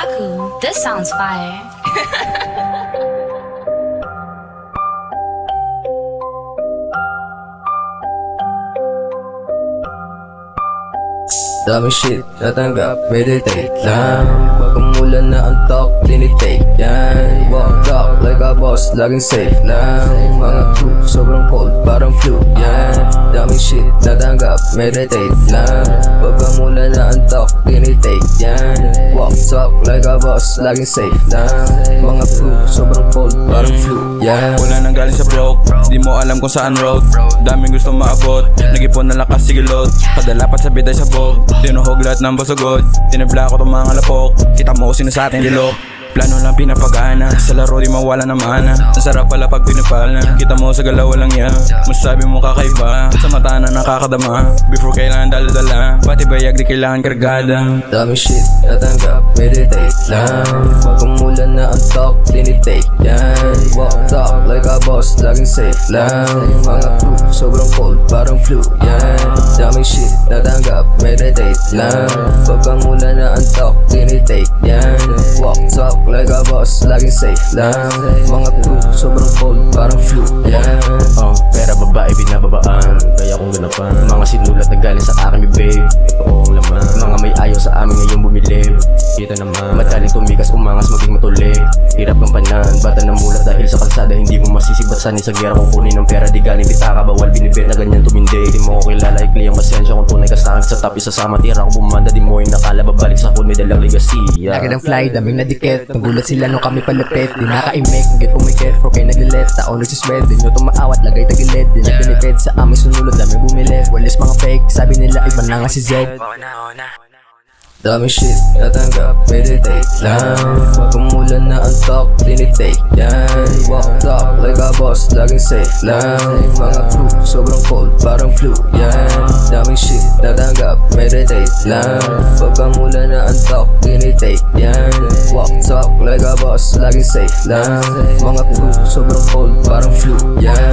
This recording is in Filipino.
Baku, this sounds fire. Dami shit natanggap, meditate lang. Pagkamulan na ang talk, tinitake yan. Walk talk like a boss, laging safe lang. Mga crew, sobrang cold, parang flu yan. Dami shit natanggap, meditate lang. Pagkamulan na ang talk, tinitake yan. Walk talk like a boss, laging safe lang. Mga crew, sobrang cold, parang flu yan. Wala nang galing sa broke, di mo alam kung saan road. Daming gusto maabot, nag-ipon na lakas sigilot. Kadalapat sa biday sa bog, tinuhog lahat ng basagod. Tinibla ko tong mga lapok, kita mo sino sa ating lilok. Plano lang pinapagana, sa laro di mawala ng mana. Ang sarap pala pag pinipala, kita mo sa galaw walang yan. Masasabi mo kakaiba, sa mata na nakakadama. Before kailangan dala-dala, pati bayag di kailangan kargada. Dami shit natanggap, meditate lang. Pagkamulan na ang talk, tinitake yan. Walk talk like a boss, laging safe lang. Mga crew, sobrang cold, parang flu yan. Dami shit natanggap, meditate lang. Pagkamulan na ang talk, tinitake yan. Walk talk like a boss, laging safe lang. Mga crew, sobrang cold, parang flu yan. Pera babae binababaan, kaya kung ganapan. Mga sinulat na galing sa akin bibig, ito ang laman. Mga may ayaw sa amin ngayong bumili, kita naman. Madaling tumikas, umangas, maging matuli. Hirap ng panan, bata ng mulat dahil sa kalsada. Hindi mo masisibat sanay sa gera. Kukunin ng pera, di galing pitaka. Bawal binibenta na ganyan tumindi. Di mo ko kilala, ikli ang pasensya. Kung tunay ka sa akin sa top, isasama tira ko bumanda. Di mo yung nakala, babalik sa kun, may dalang legacy. Lagi ng fly, daming nadikit. Nagulat sila nung kami palapit. Di nakaimik, hanggang pumikit. For kayo naglilit, tao nagsiswed. Di nyo tumaawat, lagay tagilid. Di na pinipid, sa amin sunulod, daming bumili. Walis mga fake, sabi nila iba na nga si Zed. Dami shit natanggap, meditate lang. Pagkamulan na ang talk, tinitake yan. Walk talk like a boss, laging safe lang. Mga crew, sobrang cold, parang flu yan. Daming shit natanggap, meditate lang. Pagkamulan na ang talk, tinitake yan. Walk talk like a boss, laging safe lang. Mga crew, sobrang cold, parang flu yan.